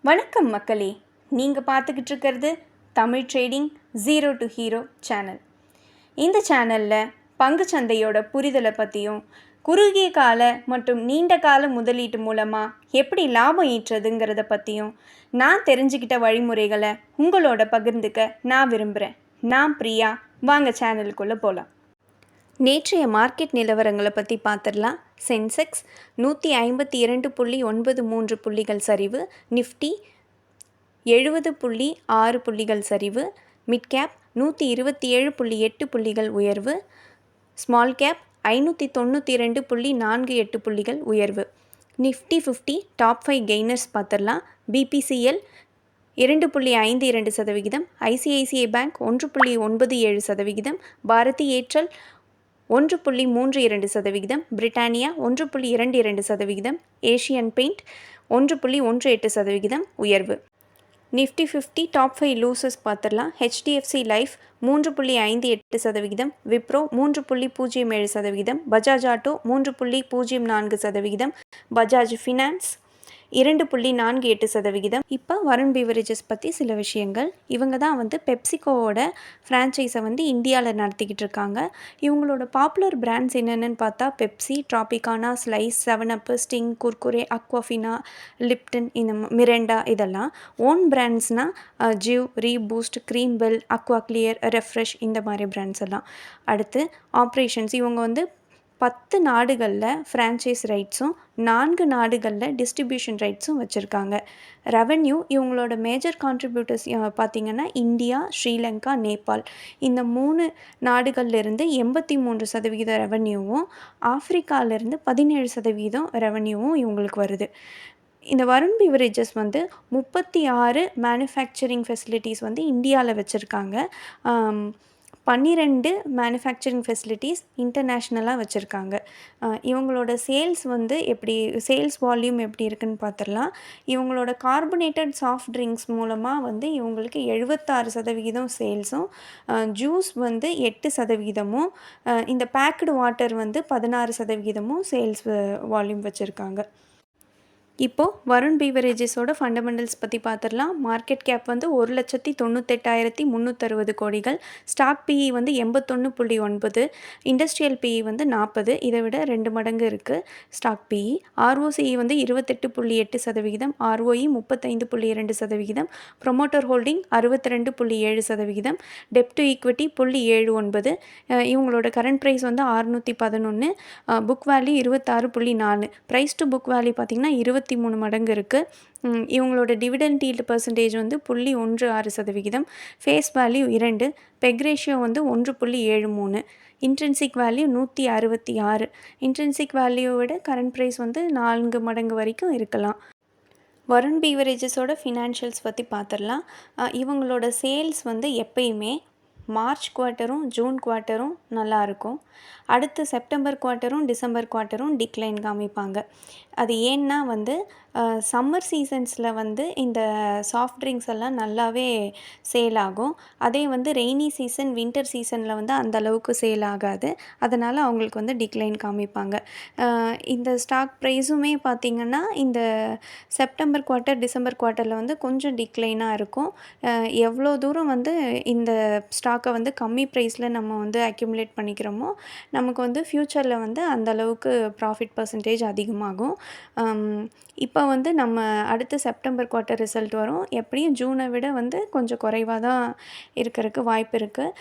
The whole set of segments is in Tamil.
வணக்கம் மக்களே, நீங்கள் பார்த்துக்கிட்டு இருக்கிறது Tamil trading zero to hero channel. இந்த சேனலில் பங்குச்சந்தையோட புரிதலை பற்றியும் குறுகிய கால மற்றும் நீண்ட கால முதலீட்டு மூலமாக எப்படி லாபம் ஈட்டுறதுங்கிறத பற்றியும் நான் தெரிஞ்சுக்கிட்ட வழிமுறைகளை உங்களோட பகிர்ந்துக்க நான் விரும்புகிறேன். நான் பிரியா. வாங்க சேனலுக்குள்ளே போகலாம். நேற்றைய மார்க்கெட் நிலவரங்களை பற்றி பார்த்துடலாம். சென்செக்ஸ் 152.93 புள்ளிகள் சரிவு, நிஃப்டி 70.6 புள்ளிகள் சரிவு, மிட் கேப் 127.8 புள்ளிகள் உயர்வு, ஸ்மால் கேப் 592.48 புள்ளிகள் உயர்வு. நிஃப்டி 50 டாப் 5 கெய்னர்ஸ் பார்த்துடலாம். BPCL 2.52%, ICICI bank 1.97%, Bharti Airtel 1.32%, Britannia 1.22%, Asian paint 1.18% உயர்வு. நிஃப்டி 50 டாப் 5 லூசர்ஸ் பார்த்துடலாம். HDFC life 3.58%, Wipro 3.07%, Bajaj auto 3.04%, Bajaj finance 2.48%. இப்போ வருண் பீவரேஜஸ் பற்றி சில விஷயங்கள். இவங்க தான் பெப்சிகோவோட ஃப்ரான்ச்சைஸை இந்தியாவில் நடத்திக்கிட்டு இருக்காங்க. இவங்களோட பாப்புலர் பிராண்ட்ஸ் என்னென்னு பார்த்தா Pepsi, Tropicana, Slice, 7up, Sting, Kurkure, Aquafina, Lipton, இந்த மிரண்டா இதெல்லாம். ஓன் பிராண்ட்ஸ்னால் ஜிவ், Reboost, Creambell, aqua clear, refresh இந்த மாதிரி பிராண்ட்ஸ் எல்லாம். அடுத்து ஆப்ரேஷன்ஸ். இவங்க 10 நாடுகளில் ஃப்ரான்ச்சைஸ் ரைட்ஸும் 4 நாடுகளில் டிஸ்ட்ரிபியூஷன் ரைட்ஸும் வச்சுருக்காங்க. ரெவென்யூ இவங்களோட மேஜர் கான்ட்ரிபியூட்டர்ஸ் பார்த்திங்கன்னா இந்தியா, ஸ்ரீலங்கா, நேபாள் இந்த 3 நாடுகள்லேருந்து 83% ரெவென்யூவும், ஆஃப்ரிக்காவிலேருந்து 17% ரெவென்யூவும் இவங்களுக்கு வருது. இந்த வருண் பீவரேஜஸ் 36 மேனுஃபேக்சரிங் ஃபெசிலிட்டிஸ் இந்தியாவில் வச்சுருக்காங்க. 12 மேனுஃபேக்சரிங் ஃபெசிலிட்டிஸ் இன்டர்நேஷ்னலாக வச்சுருக்காங்க. இவங்களோட சேல்ஸ் எப்படி சேல்ஸ் வால்யூம் எப்படி இருக்குதுன்னு பார்த்துடலாம். இவங்களோட கார்பனேட்டட் சாஃப்ட் ட்ரிங்க்ஸ் மூலமாக இவங்களுக்கு 76% சேல்ஸும், ஜூஸ் 8%, இந்த பேக்டு வாட்டர் 16% சேல்ஸ் வால்யூம் வச்சுருக்காங்க. இப்போது வருண் பீவரேஜஸோட ஃபண்டமெண்டல்ஸ் பற்றி பார்த்துடலாம். மார்க்கெட் கேப் 1,98,360 கோடிகள், ஸ்டாக் பிஇ 81.9, இண்டஸ்ட்ரியல் பிஇ 40, இதை விட 2 மடங்கு இருக்குது stock PE. ROCE 28.8%, ROE 35.2%, promoter holding 62.7%, டெப்ட் டு ஈக்விட்டி 0.79, இவங்களோட current price 611, book value 26.4, price to book value பார்த்திங்கன்னா 23 மடங்கு இருக்குது. இவங்களோட dividend yield percentage 0.16%, face value 2, PEG ratio 1.73, intrinsic value 166, intrinsic வேல்யூவோட கரண்ட் ப்ரைஸ் 4 மடங்கு வரைக்கும் இருக்கலாம். வருண் பீவரேஜஸோட ஃபினான்ஷியல்ஸ் பற்றி பார்த்துடலாம். இவங்களோட சேல்ஸ் எப்பயுமே மார்ச் குவார்ட்டரும் ஜூன் குவார்ட்டரும் நல்லாயிருக்கும். அடுத்து செப்டம்பர் குவார்ட்டரும் டிசம்பர் குவார்ட்டரும் டிக்ளைன் காமிப்பாங்க. அது ஏன்னா சம்மர் சீசன்ஸில் இந்த சாஃப்ட் ட்ரிங்க்ஸ் எல்லாம் நல்லாவே சேல் ஆகும். அதே ரெய்னி சீசன், வின்டர் சீசனில் அந்த அளவுக்கு சேல் ஆகாது. அதனால் அவங்களுக்கு டிக்ளைன் காமிப்பாங்க. இந்த ஸ்டாக் ப்ரைஸுமே பார்த்திங்கன்னா இந்த செப்டம்பர் குவார்ட்டர் டிசம்பர் குவார்ட்டரில் கொஞ்சம் டிக்ளைனாக இருக்கும். எவ்வளோ தூரம் இந்த ஸ்டாக்கை கம்மி ப்ரைஸில் நம்ம அக்யூமுலேட் பண்ணிக்கிறோமோ நமக்கு ஃப்யூச்சரில் அந்தளவுக்கு ப்ராஃபிட் பர்சன்டேஜ் அதிகமாகும். இப்போ நம்ம அடுத்த செப்டம்பர் குவார்ட்டர் ரிசல்ட் வரும். எப்படியும் ஜூனை விட கொஞ்சம் குறைவாக தான் இருக்கிறதுக்கு வாய்ப்பு இருக்குது.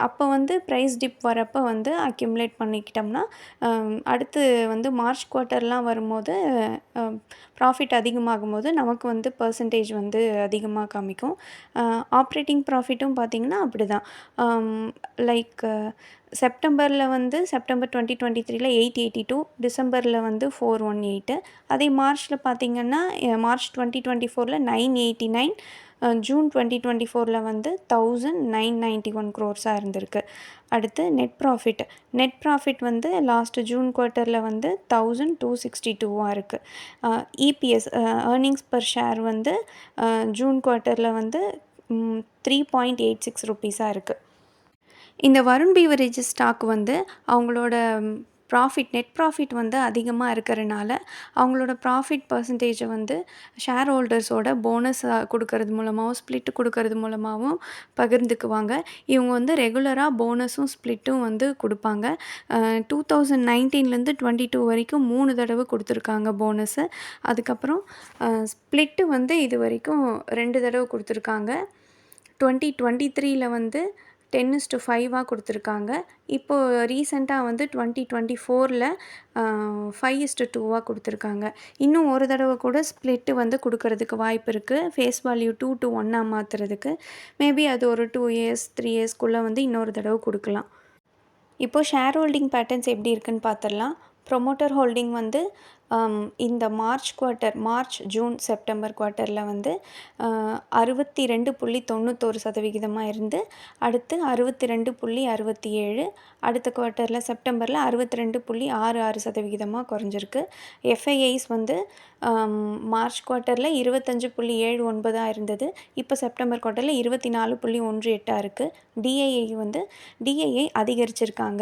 அப்போ ப்ரைஸ் டிப் வரப்போ அக்யூமுலேட் பண்ணிக்கிட்டோம்னா அடுத்து மார்ச் குவார்ட்டர்லாம் வரும்போது ப்ராஃபிட் அதிகமாகும் போது நமக்கு பர்சன்டேஜ் அதிகமாக காமிக்கும். ஆப்ரேட்டிங் ப்ராஃபிட்டும் பார்த்திங்கன்னா அப்படி தான். லைக் செப்டம்பரில் செப்டம்பர் 2023 882, டிசம்பரில் 418, அதே மார்ச்சில் பார்த்திங்கன்னா மார்ச் 2024 989, ஜூன் 2024 1991 க்ரோர்ஸாக இருந்திருக்கு. அடுத்து நெட் ப்ராஃபிட் லாஸ்ட் ஜூன் குவார்ட்டரில் 1262 இருக்குது. EPS earnings per share June குவார்ட்டரில் 3.86 ருபீஸாக இருக்குது. இந்த வருண் பீவரேஜஸ் ஸ்டாக் அவங்களோட நெட் ப்ராஃபிட் வந்து அதிகமாக இருக்கிறனால அவங்களோட ப்ராஃபிட் பர்சன்டேஜை வந்து ஷேர் ஹோல்டர்ஸோட போனஸ் கொடுக்கறது மூலமாகவும் ஸ்ப்ளிட் கொடுக்கறது மூலமாகவும் பகிர்ந்துக்குவாங்க. இவங்க வந்து ரெகுலராக போனஸும் ஸ்ப்ளிட்டும் வந்து கொடுப்பாங்க. 2019லேருந்து 22 வரைக்கும் 3 தடவை கொடுத்துருக்காங்க போனஸு. அதுக்கப்புறம் ஸ்ப்ளிட்டு வந்து இது வரைக்கும் 2 தடவை கொடுத்துருக்காங்க. 2023ல் வந்து 10:5 கொடுத்துருக்காங்க. இப்போது ரீசெண்டாக வந்து 2024ல் 5:2 கொடுத்துருக்காங்க. இன்னும் ஒரு தடவை கூட ஸ்ப்ளிட்டு வந்து கொடுக்கறதுக்கு வாய்ப்பு இருக்குது. ஃபேஸ் வேல்யூ 2 to 1 மாற்றுறதுக்கு. மேபி அது ஒரு 2 இயர்ஸ் 3 இயர்ஸ்க்குள்ளே வந்து இன்னொரு தடவை கொடுக்கலாம். இப்போது ஷேர் ஹோல்டிங் பேட்டர்ன்ஸ் எப்படி இருக்குன்னு பார்த்துடலாம். ப்ரொமோட்டர் ஹோல்டிங் வந்து இந்த மார்ச், ஜூன், செப்டம்பர் குவார்ட்டரில் வந்து 62.91% இருந்து அடுத்து 62.67, அடுத்த குவார்ட்டரில் செப்டம்பரில் 62.66% குறைஞ்சிருக்கு. எஃப்ஐஐஸ் வந்து மார்ச் குவார்ட்டரில் 25.79 இருந்தது. இப்போ செப்டம்பர் குவார்ட்டரில் 24.18 இருக்குது. டிஐஐ அதிகரிச்சிருக்காங்க.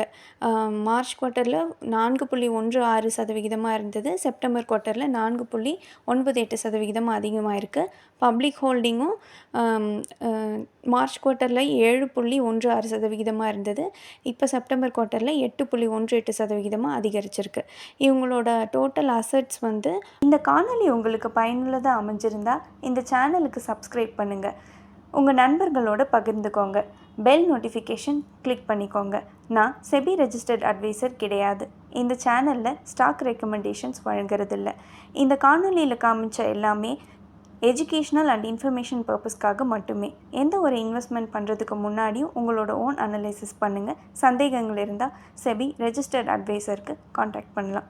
மார்ச் குவார்ட்டரில் 4.16% இருந்தது. செப்டம்பர் குவார்ட்டரில் 4.98% அதிகமாக இருக்குது. பப்ளிக் ஹோல்டிங்கும் மார்ச் குவார்ட்டரில் 7.16% இருந்தது. இப்போ செப்டம்பர் குவார்ட்டரில் 8.18% அதிகரிச்சிருக்கு. இவங்களோட டோட்டல் அசட்ஸ் வந்து இந்த காணொலி உங்களுக்கு பயனுள்ளதாக அமைஞ்சிருந்தா இந்த சேனலுக்கு சப்ஸ்கிரைப் பண்ணுங்கள். உங்கள் நண்பர்களோடு பகிர்ந்துக்கோங்க. பெல் நோட்டிஃபிகேஷன் கிளிக் பண்ணிக்கோங்க. நான் செபி ரெஜிஸ்டர்ட் அட்வைசர் கிடையாது. இந்த சேனலில் ஸ்டாக் ரெக்கமெண்டேஷன்ஸ் வழங்குறதில்ல. இந்த காணொலியில் காமிச்ச எல்லாமே எஜுகேஷ்னல் அண்ட் இன்ஃபர்மேஷன் பர்பஸ்க்காக மட்டுமே. எந்த ஒரு இன்வெஸ்ட்மெண்ட் பண்ணுறதுக்கு முன்னாடியும் உங்களோட ஓன் அனலைசிஸ் பண்ணுங்கள். சந்தேகங்கள் இருந்தால் செபி ரெஜிஸ்டர்ட் அட்வைசருக்கு காண்டாக்ட் பண்ணலாம்.